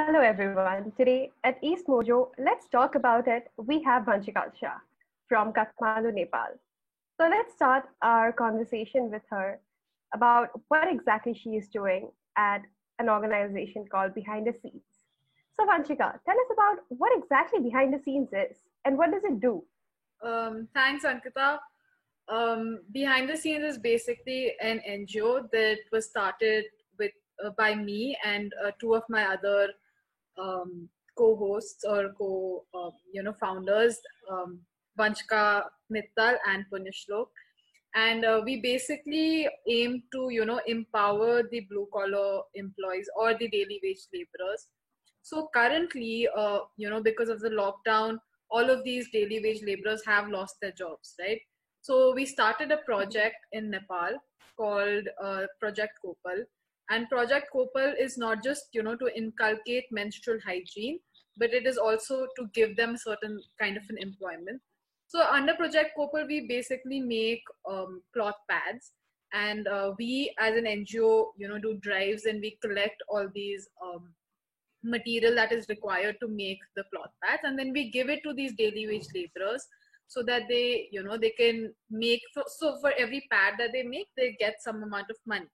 Hello everyone. Today at East Mojo, let's talk about it. We have Vanchika Shah from Kathmandu, Nepal. So let's start our conversation with her about what exactly she is doing at an organization called Behind the Scenes. So Vanchika, tell us about what exactly Behind the Scenes is and what does it do? Thanks, Ankita. Behind the Scenes is basically an NGO that was started with by me and two of my other co-hosts or founders, Vanchka Mittal and Punyashlok. And we basically aim to empower the blue collar employees or the daily wage laborers. So currently, because of the lockdown, all of these daily wage laborers have lost their jobs, right? So we started a project in Nepal called Project Kopal. And Project Kopal is not just to inculcate menstrual hygiene, but it is also to give them a certain kind of an employment. So under Project Kopal, we basically make cloth pads, and we as an NGO, do drives and we collect all these material that is required to make the cloth pads, and then we give it to these daily wage laborers so that they can make so for every pad that they make, they get some amount of money.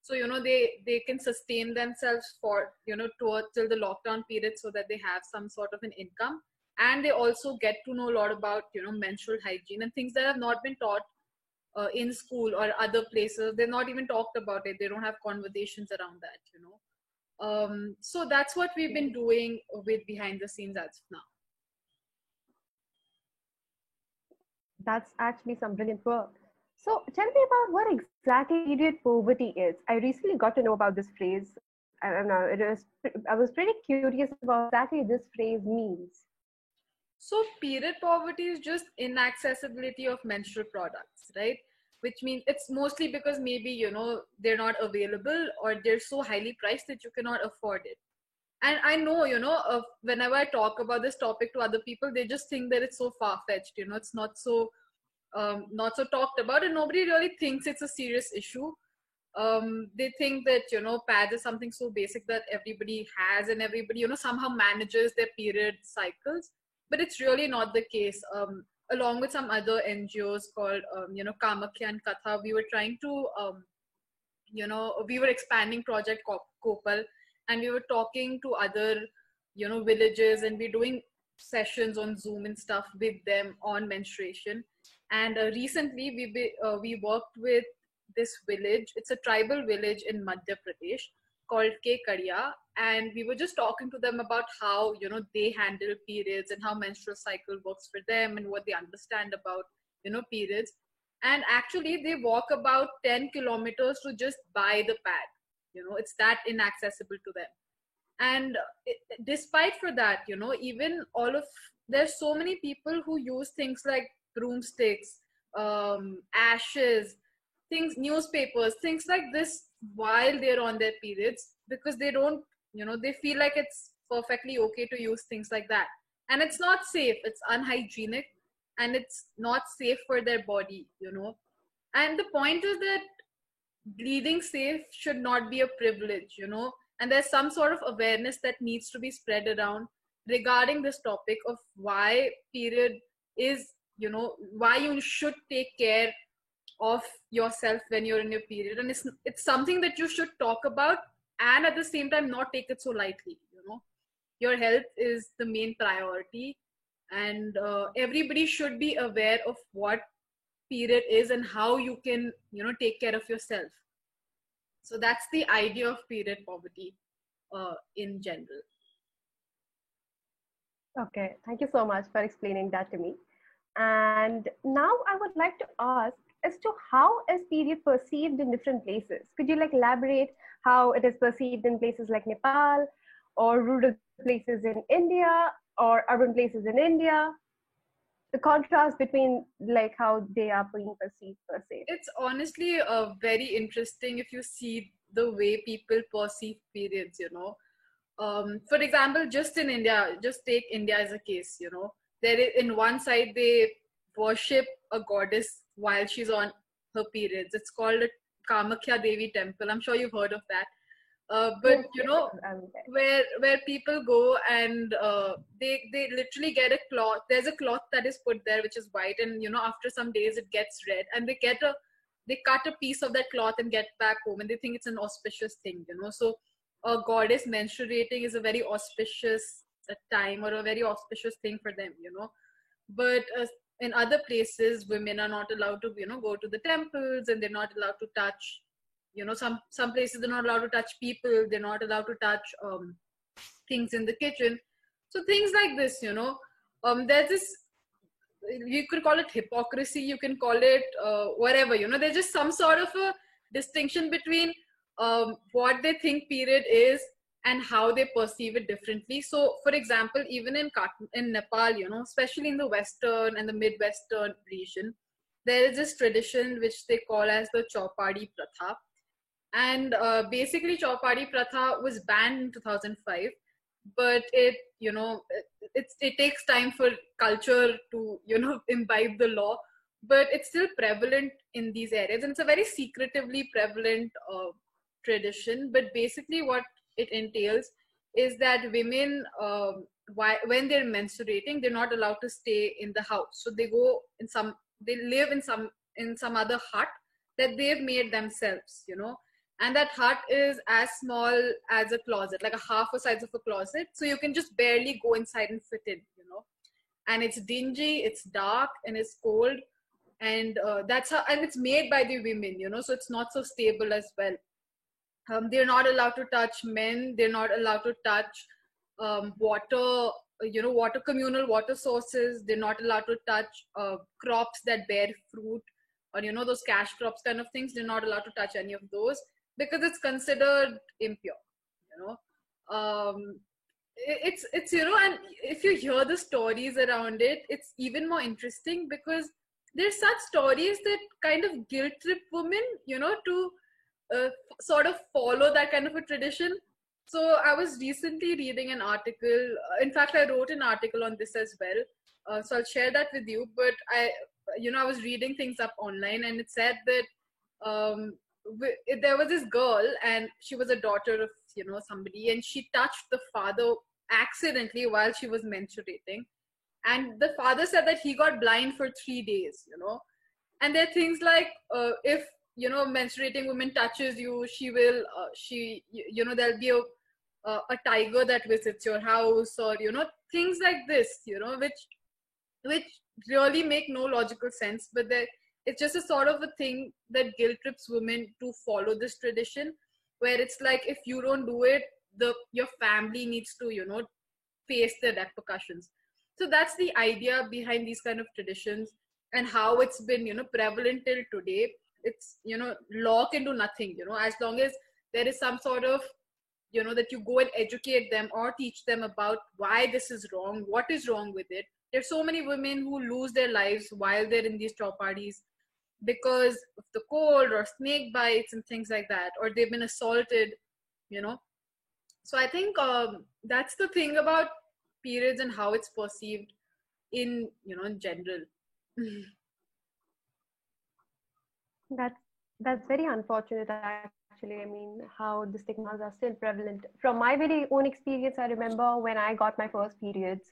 So they can sustain themselves for towards till the lockdown period, so that they have some sort of an income, and they also get to know a lot about menstrual hygiene and things that have not been taught in school or other places. They're not even talked about it. They don't have conversations around that. So that's what we've been doing with Behind the Scenes as of now. That's actually some brilliant work. So tell me about what exactly period poverty is. I recently got to know about this phrase. I don't know. I was pretty curious about exactly this phrase means. So period poverty is just inaccessibility of menstrual products, right? Which means it's mostly because maybe they're not available or they're so highly priced that you cannot afford it. And I know whenever I talk about this topic to other people, they just think that it's so far-fetched. It's not so talked about, and nobody really thinks it's a serious issue. They think that pads is something so basic that everybody has, and everybody somehow manages their period cycles, but it's really not the case. Along with some other NGOs called Kamakhya and Katha, we were trying to we were expanding Project Kopal, and we were talking to other villages, and we're doing sessions on Zoom and stuff with them on menstruation. And recently we worked with this village. It's a tribal village in Madhya Pradesh called Kekadiya, and we were just talking to them about how they handle periods and how menstrual cycle works for them and what they understand about periods. And actually they walk about 10 kilometers to just buy the pad. It's that inaccessible to them. And despite for that, even all of there's so many people who use things like broomsticks, ashes, things, newspapers, things like this while they're on their periods, because they don't they feel like it's perfectly okay to use things like that. And it's not safe, it's unhygienic, and it's not safe for their body. And the point is that bleeding safe should not be a privilege. And there's some sort of awareness that needs to be spread around regarding this topic of why period is why you should take care of yourself when you're in your period. And it's something that you should talk about, and at the same time not take it so lightly. Your health is the main priority, and everybody should be aware of what period is and how you can take care of yourself. So that's the idea of period poverty in general. Okay, thank you so much for explaining that to me. And now I would like to ask as to how is period perceived in different places. Could you elaborate how it is perceived in places like Nepal, or rural places in India, or urban places in India? The contrast between how they are being perceived per se. It's honestly very interesting if you see the way people perceive periods. For example, just in India, just take India as a case. There is, in one side they worship a goddess while she's on her periods. It's called a Kamakhya Devi temple. I'm sure you've heard of that. But Yes, you yes, know, I'm there. where people go and they literally get a cloth. There's a cloth that is put there which is white, and you know, after some days it gets red, and they cut a piece of that cloth and get back home, and they think it's an auspicious thing, you know. So a goddess menstruating is a very auspicious time, or a very auspicious thing for them, you know. But in other places, women are not allowed to, you know, go to the temples, and they're not allowed to touch, you know, some places they're not allowed to touch people, they're not allowed to touch things in the kitchen. So things like this, you know, there's this, you could call it hypocrisy, you can call it whatever, you know. There's just some sort of a distinction between what they think period is and how they perceive it differently. So for example, even in Nepal, you know, especially in the western and the midwestern region, there is this tradition which they call as the Chaupadi Pratha. And basically Chaupadi Pratha was banned in 2005, but it, you know, it takes time for culture to, you know, imbibe the law, but it's still prevalent in these areas, and it's a very secretively prevalent tradition. But basically what it entails is that women, when they're menstruating, they're not allowed to stay in the house, so they live in some other hut that they've made themselves, you know. And that hut is as small as a closet, like a half a size of a closet, so you can just barely go inside and fit in, you know. And it's dingy, it's dark, and it's cold, and that's how, and it's made by the women, you know, so it's not so stable as well. They're not allowed to touch men, they're not allowed to touch water, you know, water, communal water sources. They're not allowed to touch crops that bear fruit, or you know, those cash crops kind of things. They're not allowed to touch any of those because it's considered impure, you know. It's you know, and if you hear the stories around it, it's even more interesting because there's such stories that kind of guilt trip women, you know, to sort of follow that kind of a tradition. So I was recently reading an article. In fact, I wrote an article on this as well. So I'll share that with you. But you know, I was reading things up online, and it said that there was this girl, and she was a daughter of, you know, somebody, and she touched the father accidentally while she was menstruating, and the father said that he got blind for 3 days, you know. And there are things like, if, you know, menstruating woman touches you, she will you know, there'll be a tiger that visits your house, or you know, things like this, you know, which really make no logical sense. But it's just a sort of a thing that guilt trips women to follow this tradition, where it's like, if you don't do it, your family needs to, you know, face the repercussions. So that's the idea behind these kind of traditions, and how it's been, you know, prevalent till today. It's, you know, law can do nothing, you know, as long as there is some sort of, you know, that you go and educate them or teach them about why this is wrong, what is wrong with it. There's so many women who lose their lives while they're in these top parties because of the cold or snake bites and things like that, or they've been assaulted, you know. So I think that's the thing about periods and how it's perceived in, you know, in general. That's very unfortunate actually. I mean, how the stigmas are still prevalent. From my very own experience, I remember when I got my first periods,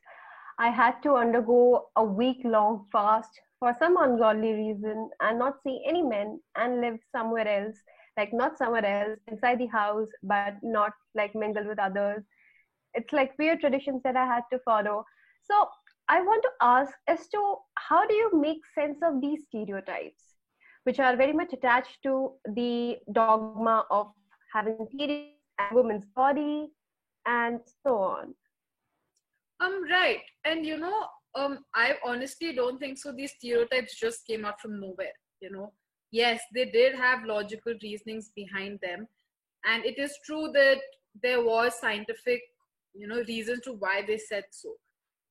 I had to undergo a week-long fast for some ungodly reason and not see any men and live somewhere else, like not somewhere else, inside the house, but not like mingle with others. It's like weird traditions that I had to follow. So I want to ask as to how do you make sense of these stereotypes, which are very much attached to the dogma of having periods and women's body and so on. Right. And you know, I honestly don't think so. These stereotypes just came out from nowhere, you know. Yes, they did have logical reasonings behind them. And it is true that there was scientific, you know, reasons to why they said so.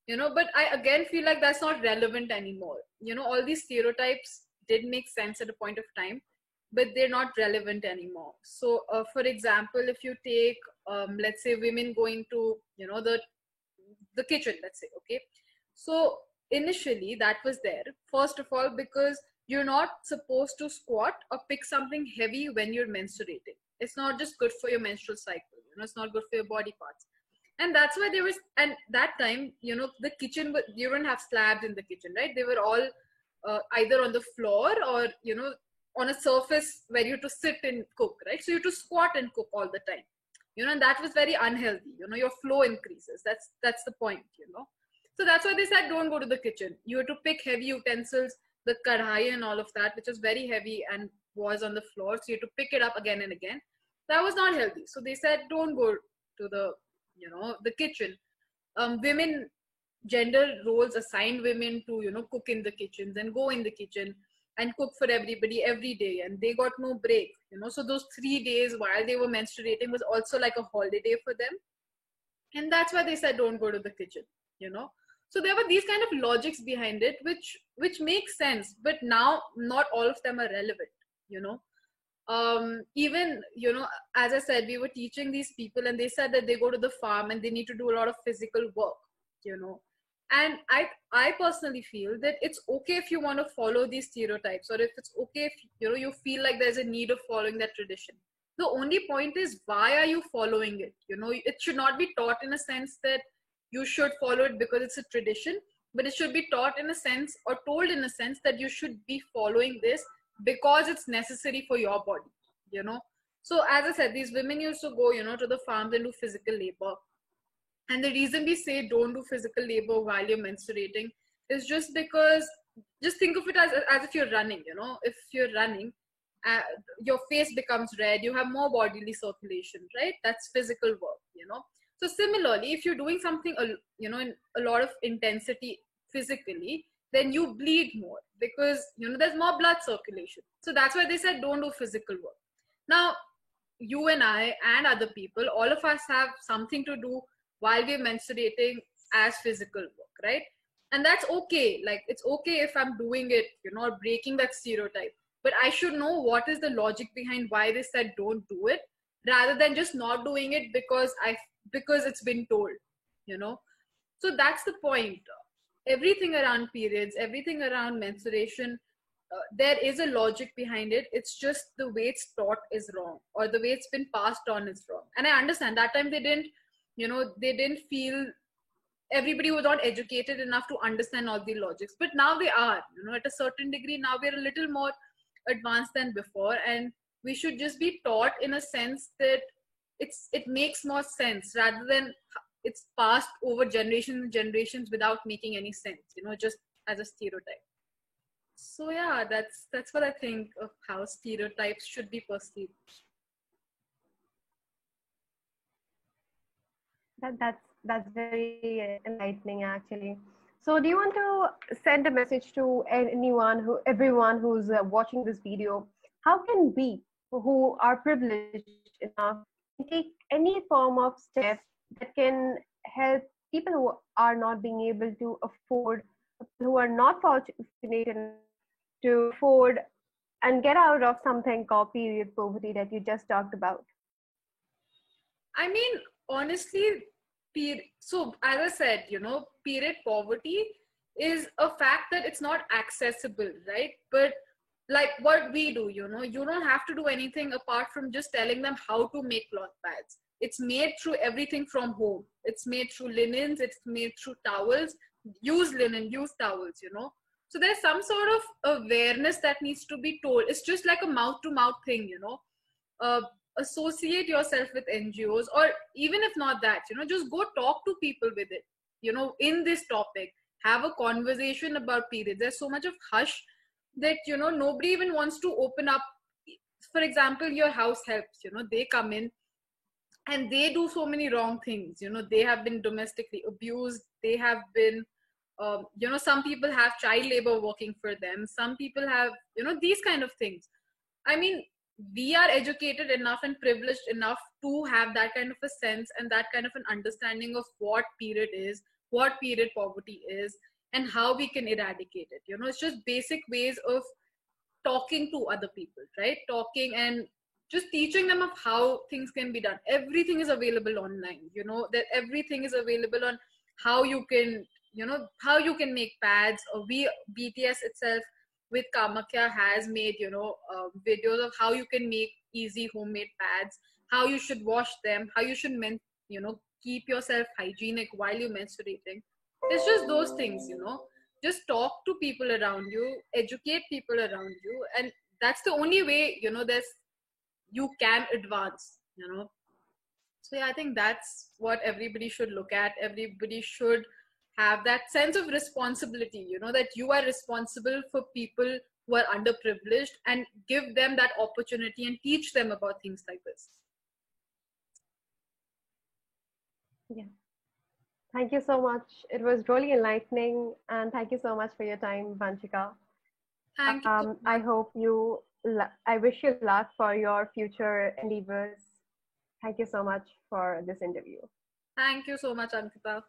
You know, but I again feel like that's not relevant anymore. You know, all these stereotypes did make sense at a point of time, but they're not relevant anymore. So, for example, if you take, let's say, women going to, you know, the kitchen, let's say, okay. So initially that was there, first of all, because you're not supposed to squat or pick something heavy when you're menstruating, It's not just good for your menstrual cycle, it's not good for your body parts. And that's why there was, and that time, the kitchen, you don't have slabs in the kitchen, right? They were all either on the floor or, on a surface where you have to sit and cook, right? So you have to squat and cook all the time, and that was very unhealthy. Your flow increases. That's the point, So that's why they said don't go to the kitchen. You have to pick heavy utensils, the kadhai and all of that, which was very heavy and was on the floor. So you have to pick it up again and again. That was not healthy. So they said don't go to the kitchen. Women, gender roles assigned women to, cook in the kitchens and go in the kitchen and cook for everybody every day, and they got no break, so those 3 days while they were menstruating was also like a holiday for them. And that's why they said don't go to the kitchen. So there were these kind of logics behind it, which makes sense, but now not all of them are relevant. Even, as I said, we were teaching these people and they said that they go to the farm and they need to do a lot of physical work. And I personally feel that it's okay if you want to follow these stereotypes, or if it's okay if you feel like there's a need of following that tradition. The only point is, why are you following it? It should not be taught in a sense that you should follow it because it's a tradition, but it should be taught in a sense, or told in a sense, that you should be following this because it's necessary for your body. So as I said, these women used to go to the farms and do physical labor. And the reason we say don't do physical labor while you're menstruating is just because, just think of it as if you're running. If you're running, your face becomes red, you have more bodily circulation, right? That's physical work. So similarly, if you're doing something in a lot of intensity physically, then you bleed more because there's more blood circulation. So that's why they said don't do physical work. Now, you and I and other people, all of us have something to do while we're menstruating as physical work, right? And that's okay. Like, it's okay if I'm doing it, or breaking that stereotype, but I should know what is the logic behind why they said don't do it, rather than just not doing it because it's been told. So that's the point. Everything around periods, everything around menstruation, there is a logic behind it. It's just the way it's taught is wrong, or the way it's been passed on is wrong. And I understand that time they didn't feel, everybody was not educated enough to understand all the logics, but now they are, at a certain degree. Now we're a little more advanced than before, and we should just be taught in a sense that it makes more sense, rather than it's passed over generations and generations without making any sense, just as a stereotype. So yeah, that's what I think of how stereotypes should be perceived. That's very enlightening, actually. So do you want to send a message to everyone who's watching this video? How can we, who are privileged enough, take any form of step that can help people who are not being able to afford, who are not fortunate enough to afford, and get out of something called period poverty that you just talked about? I mean, honestly, so as I said, period poverty is a fact that it's not accessible, right? But like what we do, you don't have to do anything apart from just telling them how to make cloth pads. It's made through everything from home. It's made through linens, it's made through towels. Use linen, use towels. So there's some sort of awareness that needs to be told. It's just like a mouth-to-mouth thing. Associate yourself with NGOs, or even if not that, just go talk to people with it, in this topic. Have a conversation about periods. There's so much of hush that, nobody even wants to open up. For example, your house helps, they come in and they do so many wrong things. They have been domestically abused. They have been, some people have child labor working for them. Some people have, these kind of things. I mean, we are educated enough and privileged enough to have that kind of a sense and that kind of an understanding of what period is, what period poverty is, and how we can eradicate it. It's just basic ways of talking to other people, right? Talking and just teaching them of how things can be done. Everything is available online, that everything is available on how you can, how you can make pads, or BTS itself with Kamakya has made, videos of how you can make easy homemade pads, how you should wash them, how you should, keep yourself hygienic while you're menstruating. It's just those things. Just talk to people around you, educate people around you, and that's the only way, you can advance. So yeah, I think that's what everybody should look at. Everybody should have that sense of responsibility, that you are responsible for people who are underprivileged, and give them that opportunity and teach them about things like this. Yeah. Thank you so much. It was really enlightening, and thank you so much for your time, Vanchika. Thank you so I much. hope I wish you luck for your future endeavors. Thank you so much for this interview. Thank you so much, Ankita.